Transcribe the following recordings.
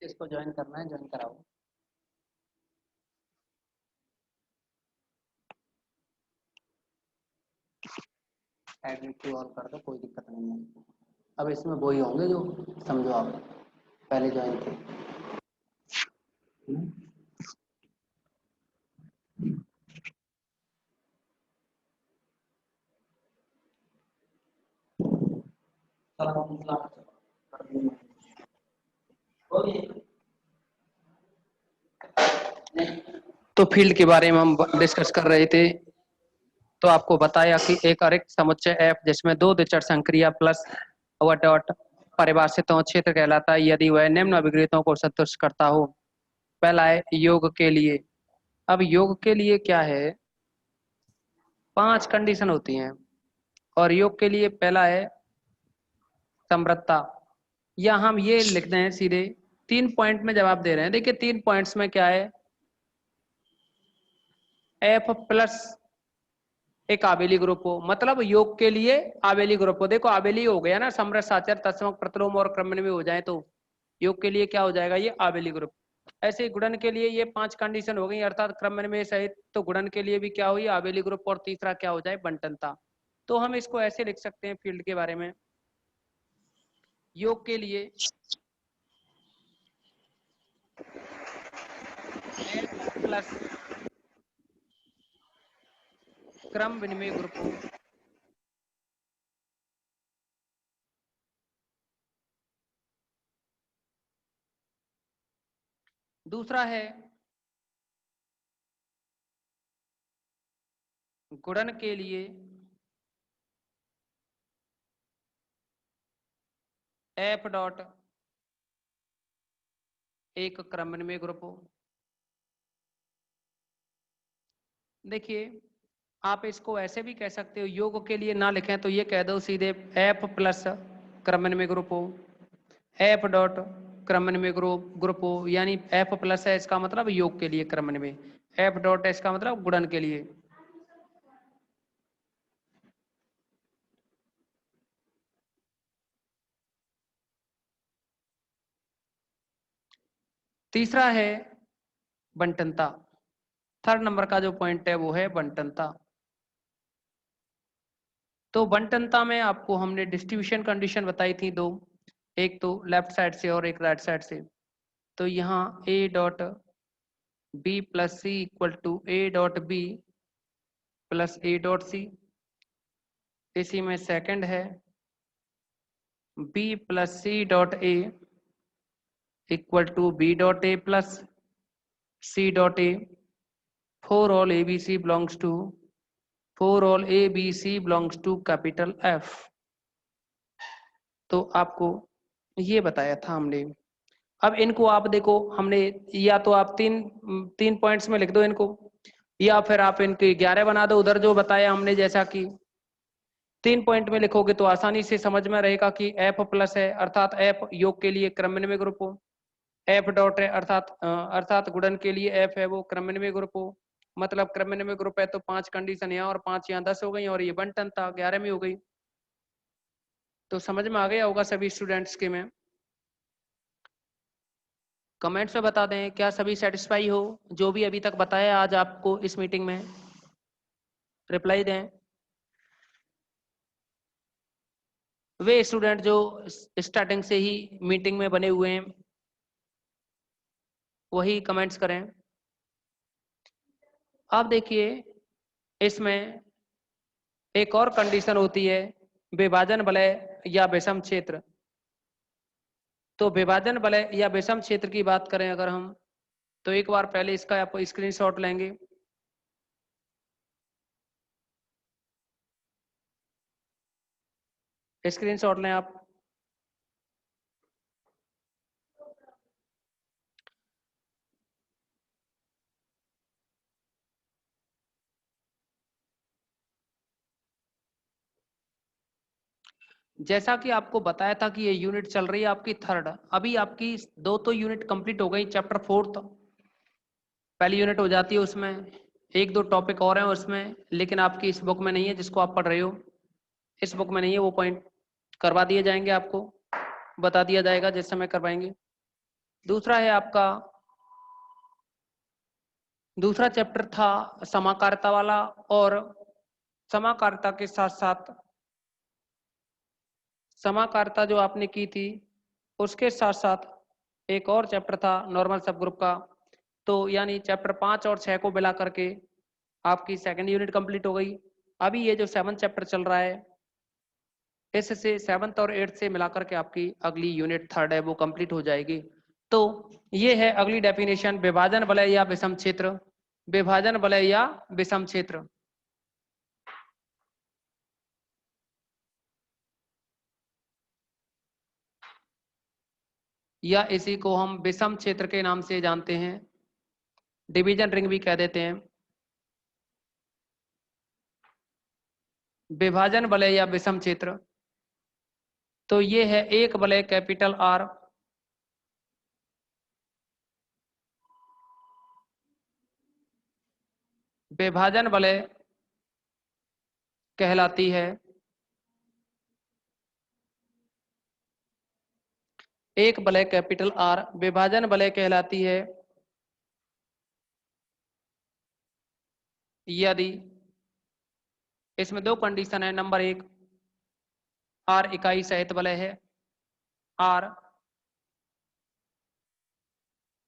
इसको ज्वाइन करना है, ज्वाइन कराओ। एडमिट की ऑल कर दो, कोई दिक्कत नहीं है। अब इसमें वही होंगे जो समझो आप पहले ज्वाइन थे। तो फील्ड के बारे में हम डिस्कस कर रहे थे। तो आपको बताया कि एक अरिक्त समुच्चय एफ जिसमें दो दिचर संक्रिया प्लस डॉट परिभाषित क्षेत्र कहलाता है यदि वह निम्न अभिग्रहितों को संतुष्ट करता हो। पहला है योग के लिए। अब योग के लिए क्या है, 5 कंडीशन होती हैं और योग के लिए पहला है समृद्धता, या हम ये लिख दें सीधे 3 पॉइंट में जवाब दे रहे हैं। देखिए 3 पॉइंट्स में क्या है, एफ प्लस एक आवेली ग्रुप हो, मतलब योग के लिए आवेली ग्रुप हो। देखो आवेली हो गया ना, समरस साचर तत्समक प्रतिलोम और क्रमन्वय हो जाए तो योग के लिए क्या हो जाएगा, ये आवेली ग्रुप। ऐसे गुणन के लिए ये 5 कंडीशन हो गई, अर्थात क्रमन्वय सहित। तो गुणन के लिए भी क्या हुई, आवेली ग्रुप, और तीसरा क्या हो जाए, बंटनता। तो हम इसको ऐसे लिख सकते हैं फील्ड के बारे में, योग के लिए प्लस क्रम विनिमय ग्रुप हो, दूसरा है गुणन के लिए एफ डॉट एक क्रमन्वय ग्रुप हो। देखिए आप इसको ऐसे भी कह सकते हो, योग के लिए ना लिखें तो ये कह दो सीधे एफ प्लस क्रमन्वय ग्रुप हो, एफ डॉट क्रमन्वय ग्रुप हो, यानी एफ प्लस है इसका मतलब योग के लिए क्रमन्वय, एफ डॉट है इसका मतलब गुणन के लिए। तीसरा है बंटनता। थर्ड नंबर का जो पॉइंट है वो है बंटनता। तो बंटनता में आपको हमने डिस्ट्रीब्यूशन कंडीशन बताई थी दो, एक तो लेफ्ट साइड से और एक राइट साइड से। तो यहाँ a dot B plus C equal to a dot B plus a dot C. इसी में सेकंड है b plus C dot a equal to b dot a plus c dot a for all abc belongs to for all abc belongs to capital F। तो आपको ये बताया था हमने। अब इनको आप देखो, हमने या तो आप तीन पॉइंट्स में लिख दो इनको, या फिर आप इनके 11 बना दो उधर जो बताया हमने। जैसा कि 3 पॉइंट में लिखोगे तो आसानी से समझ में रहेगा कि एफ प्लस है अर्थात एफ योग के लिए क्रमन्वय ग्रुप हो, एफ डॉट है अर्थात गुणन के लिए एफ है वो क्रमन्वय ग्रुप हो। मतलब क्रमन्वय ग्रुप है तो 5 कंडीशन यहाँ और 5 यहाँ 10 हो गई, और ये बंटन था 11 में हो गई। तो समझ में आ गया होगा सभी स्टूडेंट्स के में। कमेंट्स में बता दें क्या सभी सेटिस्फाई हो, जो भी अभी तक बताया आज आपको इस मीटिंग में रिप्लाई दें। वे स्टूडेंट जो स्टार्टिंग से ही मीटिंग में बने हुए हैं वही कमेंट्स करें। अब देखिए इसमें एक और कंडीशन होती है विभाजन वलय या विषम क्षेत्र। तो विभाजन वलय या विषम क्षेत्र की बात करें अगर हम, तो एक बार पहले इसका आप स्क्रीनशॉट लेंगे। स्क्रीनशॉट लें आप। जैसा कि आपको बताया था कि ये यूनिट चल रही है आपकी थर्ड, अभी आपकी दो तो यूनिट कंप्लीट हो गई, चैप्टर फोर्थ पहली यूनिट हो जाती है, उसमें एक दो टॉपिक और हैं उसमें, लेकिन आपकी इस बुक में नहीं है जिसको आप पढ़ रहे हो, इस बुक में नहीं है। वो पॉइंट करवा दिए जाएंगे, आपको बता दिया जाएगा जिस समय करवाएंगे। दूसरा है आपका, दूसरा चैप्टर था समाकारिता वाला, और समाकारिता के साथ साथ समाकारिता जो आपने की थी उसके साथ साथ एक और चैप्टर था नॉर्मल सब ग्रुप का। तो यानी चैप्टर 5 और 6 को मिला करके आपकी सेकंड यूनिट कंप्लीट हो गई। अभी ये जो 7th चैप्टर चल रहा है, इससे 7th और 8th से मिलाकर के आपकी अगली यूनिट 3rd है वो कंप्लीट हो जाएगी। तो ये है अगली डेफिनेशन, विभाजन वलय या विषम क्षेत्र। विभाजन वलय या विषम क्षेत्र, या इसी को हम विषम क्षेत्र के नाम से जानते हैं, डिवीजन रिंग भी कह देते हैं। विभाजन वलय या विषम क्षेत्र, तो ये है एक वलय कैपिटल आर, विभाजन वलय कहलाती है। एक वलय कैपिटल आर विभाजन वलय कहलाती है यदि इसमें दो कंडीशन है। नंबर 1, आर इकाई सहित वलय है, आर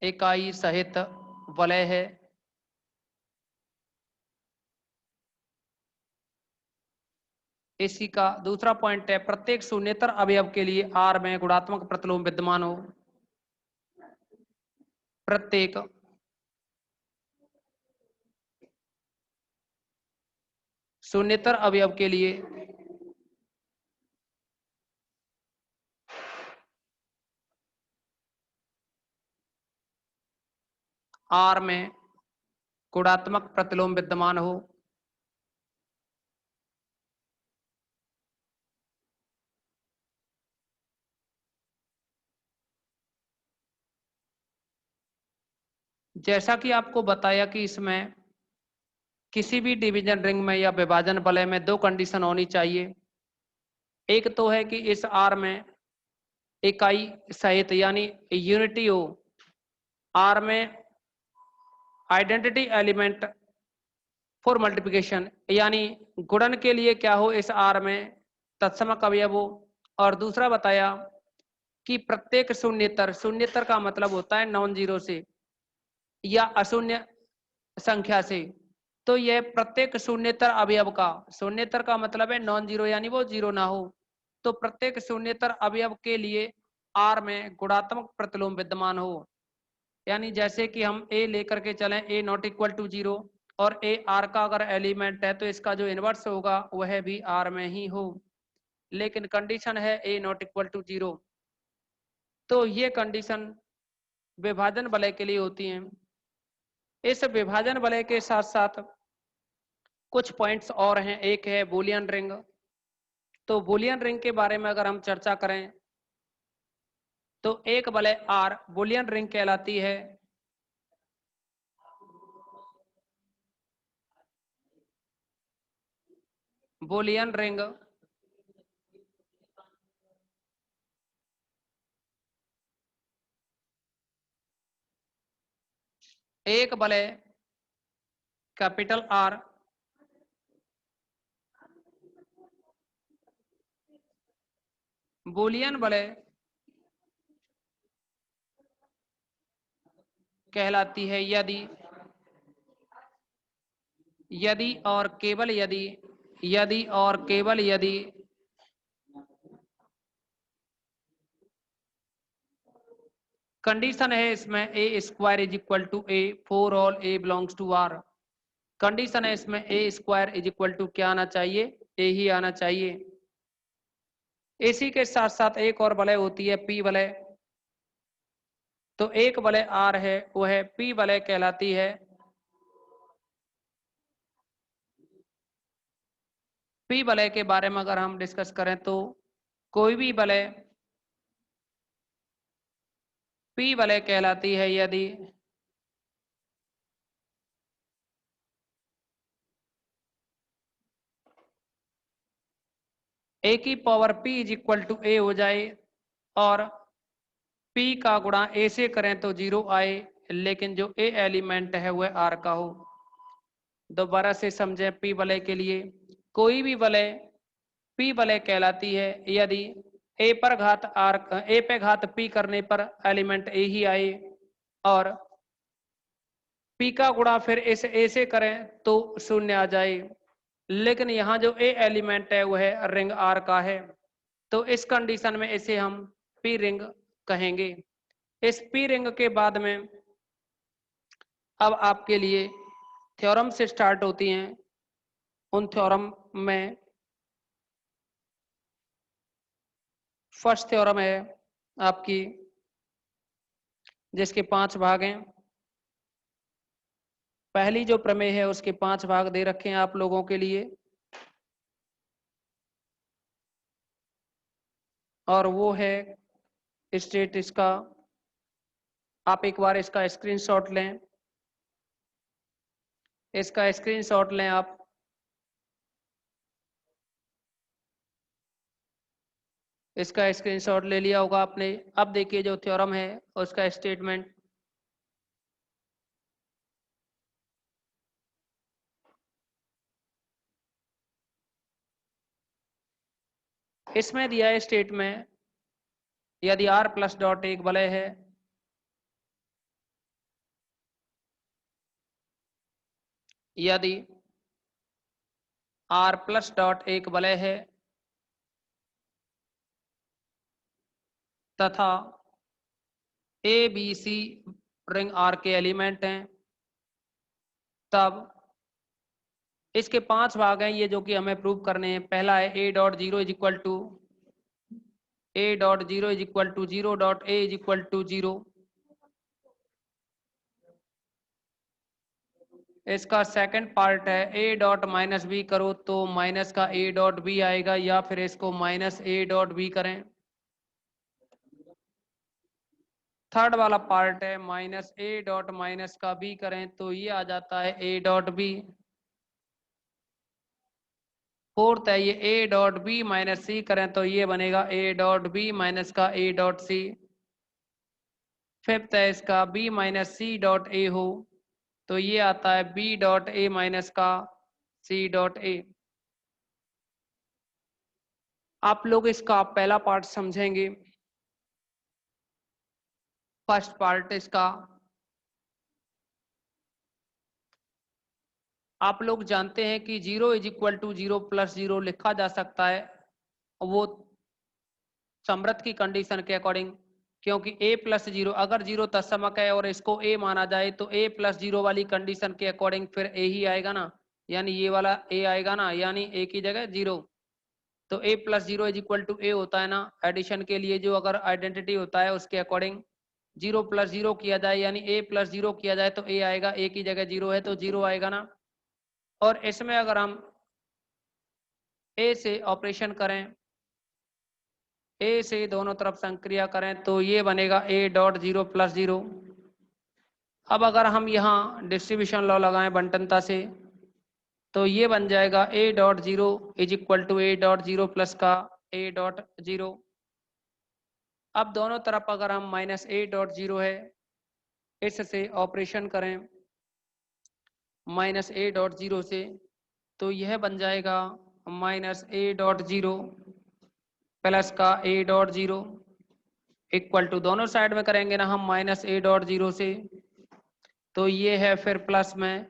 इकाई सहित वलय है। इसी का दूसरा पॉइंट है, प्रत्येक शून्येतर अवयव के लिए आर में गुणात्मक प्रतिलोम विद्यमान हो। प्रत्येक शून्येतर अवयव के लिए आर में गुणात्मक प्रतिलोम विद्यमान हो। जैसा कि आपको बताया कि इसमें किसी भी डिवीजन रिंग में या विभाजन वलय में दो कंडीशन होनी चाहिए। एक तो है कि इस आर में इकाई सहित यानी यूनिटी हो, आर में आइडेंटिटी एलिमेंट फॉर मल्टीप्लिकेशन यानी गुणन के लिए क्या हो इस आर में तत्समक अवयव हो। और दूसरा बताया कि प्रत्येक शून्येतर, शून्येतर का मतलब होता है नॉन जीरो से या अशून्य संख्या से। तो यह प्रत्येक शून्येतर अवयव का, शून्येतर का मतलब है नॉन जीरो यानी वो जीरो ना हो। तो प्रत्येक शून्येतर अवयव के लिए आर में गुणात्मक प्रतिलोम विद्यमान हो। यानी जैसे कि हम ए लेकर के चलें, ए नॉट इक्वल टू जीरो, और ए आर का अगर एलिमेंट है तो इसका जो इनवर्स होगा वह भी आर में ही हो, लेकिन कंडीशन है ए नॉट इक्वल टू जीरो। तो ये कंडीशन विभाजन वलय के लिए होती हैं। इस विभाजन वलय के साथ साथ कुछ पॉइंट्स और हैं। एक है बूलियन रिंग। तो बूलियन रिंग के बारे में अगर हम चर्चा करें तो एक वलय आर बूलियन रिंग कहलाती है। बूलियन रिंग एक वलय कैपिटल आर बूलियन वलय कहलाती है यदि और केवल यदि और केवल यदि कंडीशन है इसमें a square is equal to a for all a belongs to R. Condition है इसमें a square is equal to क्या आना चाहिए, ए ही आना चाहिए। इसी के साथ साथ एक और वलय होती है पी वलय। तो एक वलय आर है वह पी वलय कहलाती है। पी वलय के बारे में अगर हम डिस्कस करें तो कोई भी वलय पी वलय कहलाती है यदि ए की power p is equal to a हो जाए और P का गुणा A से करें तो 0 आए, लेकिन जो A एलिमेंट है वह R का हो। दोबारा से समझें, P वलय के लिए कोई भी वलय P वलय कहलाती है यदि A पर घात R, A पे घात P करने पर एलिमेंट A ही आए और P का गुणा फिर इस A से करें तो शून्य आ जाए। लेकिन यहाँ जो A एलिमेंट है वह रिंग R का है, तो इस कंडीशन में इसे हम P रिंग कहेंगे। इस P रिंग के बाद में अब आपके लिए थ्योरम से स्टार्ट होती हैं। उन थ्योरम में फर्स्ट थ्योरम है आपकी, जिसके 5 भाग हैं। पहली जो प्रमेय है उसके 5 भाग दे रखे हैं आप लोगों के लिए, और वो है स्टेट इसका। आप एक बार इसका स्क्रीनशॉट लें, इसका स्क्रीनशॉट लें आप। इसका स्क्रीनशॉट ले लिया होगा आपने। अब देखिए जो थ्योरम है उसका स्टेटमेंट। इसमें दिया है स्टेट में, यदि R प्लस डॉट एक वलय है, यदि R प्लस डॉट एक वलय है तथा A B C ring R के एलिमेंट हैं, तब इसके 5 भाग हैं ये जो कि हमें प्रूव करने हैं। पहला है A dot zero is equal to A dot zero is equal to 0 dot A is equal to 0। इसका सेकंड पार्ट है A डॉट माइनस बी करो तो माइनस का A डॉट बी आएगा, या फिर इसको माइनस A डॉट बी करें। थर्ड वाला पार्ट है माइनस A डॉट माइनस का B करें तो ये आ जाता है A डॉट बी। फोर्थ है ये A dot B minus C करें तो ये बनेगा A डॉट बी माइनस का A डॉट सी। फिफ्थ है इसका B minus C dot A हो तो ये आता है B डॉट ए माइनस का C डॉट ए। आप लोग इसका पहला पार्ट समझेंगे। फर्स्ट पार्ट इसका, आप लोग जानते हैं कि 0 इज इक्वल टू 0 प्लस 0 लिखा जा सकता है, वो समृद्ध की कंडीशन के अकॉर्डिंग। क्योंकि A प्लस 0, अगर 0 तत्समक है और इसको A माना जाए तो A प्लस 0 वाली कंडीशन के अकॉर्डिंग फिर A ही आएगा ना, यानी ये वाला A आएगा ना, यानी A की जगह 0। तो A plus 0 is equal to A होता है ना एडिशन के लिए, जो अगर आइडेंटिटी होता है उसके अकॉर्डिंग 0 प्लस 0 किया जाए, यानी A प्लस 0 किया जाए तो A आएगा, A की जगह 0 है तो 0 आएगा ना। और इसमें अगर हम A से ऑपरेशन करें, A से दोनों तरफ संक्रिया करें तो ये बनेगा A डॉट 0 प्लस 0। अब अगर हम यहाँ डिस्ट्रीब्यूशन लॉ लगाएं बंटनता से तो ये बन जाएगा A dot 0 is equal to A dot 0 plus का A डॉट 0। अब दोनों तरफ अगर हम माइनस A डॉट 0 है इससे ऑपरेशन करें माइनस A डॉट 0 से तो यह बन जाएगा माइनस A डॉट 0 प्लस का A डॉट 0 इक्वल टू, दोनों साइड में करेंगे ना हम माइनस A डॉट 0 से तो ये है फिर प्लस में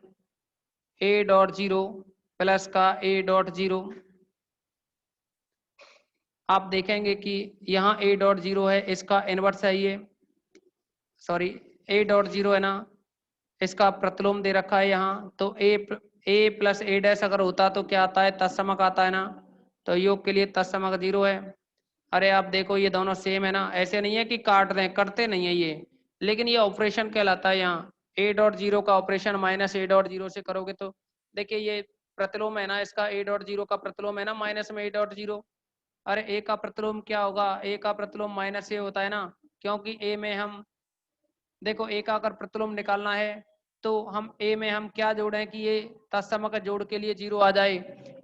A डॉट 0 प्लस का A डॉट 0। आप देखेंगे कि यहाँ A डॉट 0 है, इसका इनवर्स है ये, सॉरी A डॉट 0 है ना, इसका प्रतिलोम दे रखा है यहाँ। तो A प्लस A डैश अगर होता तो क्या आता है, तत्समक आता है ना, तो योग के लिए तत्समक 0 है। अरे आप देखो ये दोनों सेम है ना, ऐसे नहीं है कि काट दें, करते नहीं है ये, लेकिन ये ऑपरेशन कहलाता है। यहाँ A डॉट 0 का ऑपरेशन माइनस A डॉट 0 से करोगे तो देखिए ये प्रतिलोम है ना, इसका A डॉट 0 का प्रतिलोम है ना माइनस में A डॉट 0। अरे A का प्रतिलोम क्या होगा, A का प्रतिलोम माइनस A होता है ना, क्योंकि A में हम देखो A का अगर प्रतिलोम निकालना है तो हम A में हम क्या जोड़ें कि ये तत्समक जोड़ के लिए 0 आ जाए,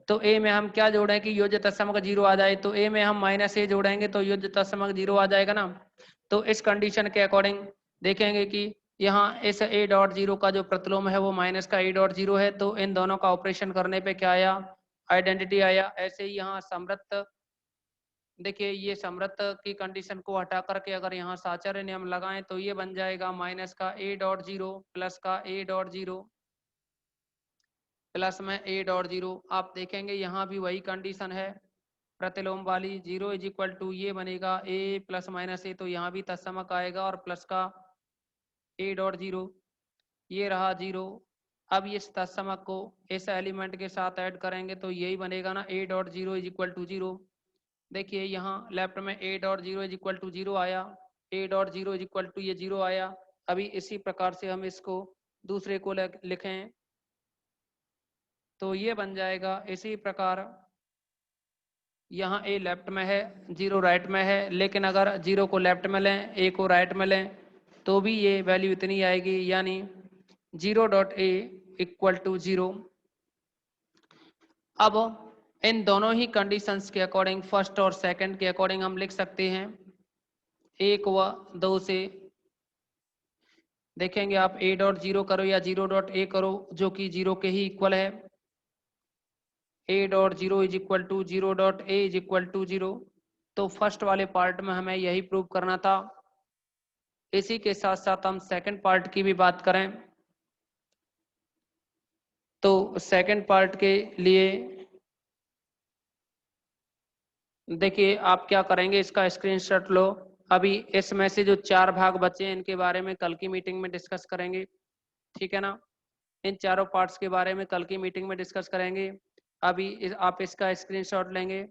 तो A में हम क्या जोड़ें कि योज्य तत्समक 0 आ जाए, तो A में हम माइनस A जोड़ेंगे तो योज्य तत्समक 0 आ जाएगा ना। तो इस कंडीशन के अकॉर्डिंग देखेंगे कि यहाँ इस ए डॉट जीरो का जो प्रतिलोम है वो माइनस का ए डॉट जीरो है, तो इन दोनों का ऑपरेशन करने पे क्या आया, आइडेंटिटी आया। ऐसे ही यहाँ समृद्ध, देखिए ये समृद्ध की कंडीशन को हटा करके अगर यहाँ साचार्य नियम लगाएं तो ये बन जाएगा माइनस का ए डॉट जीरो प्लस का ए डॉट जीरो प्लस में ए डॉट जीरो। आप देखेंगे यहाँ भी वही कंडीशन है प्रतिलोम वाली, जीरो इज इक्वल टू ये बनेगा ए प्लस माइनस ए, तो यहाँ भी तत्समक आएगा और प्लस का ए डॉट जीरो, ये रहा जीरो। अब इस तत्समक को इस एलिमेंट के साथ ऐड करेंगे तो यही बनेगा ना, a dot zero is equal to zero. देखिए यहाँ लेफ्ट में a dot zero is equal to zero आया, a dot zero is equal to ये जीरो आया। अभी इसी प्रकार से हम इसको दूसरे को लिखें तो ये बन जाएगा इसी प्रकार, यहाँ ए लेफ्ट में है जीरो राइट में है, लेकिन अगर जीरो को लेफ्ट में लें ए को राइट में लें तो भी ये वैल्यू इतनी आएगी, यानी zero dot A equal to zero. अब इन दोनों ही कंडीशंस के अकॉर्डिंग, फर्स्ट और सेकंड के अकॉर्डिंग हम लिख सकते हैं एक व दो से। देखेंगे आप ए डॉट जीरो करो या जीरो डॉट ए करो, जो कि जीरो के ही इक्वल है। A dot zero is equal to zero dot A is equal to zero. तो फर्स्ट वाले पार्ट में हमें यही प्रूव करना था। इसी के साथ साथ हम सेकंड पार्ट की भी बात करें तो सेकंड पार्ट के लिए देखिए आप क्या करेंगे, इसका स्क्रीनशॉट लो। अभी इसमें से जो 4 भाग बचे हैं इनके बारे में कल की मीटिंग में डिस्कस करेंगे, ठीक है ना। इन चारों पार्ट्स के बारे में कल की मीटिंग में डिस्कस करेंगे। अभी आप इसका स्क्रीनशॉट लेंगे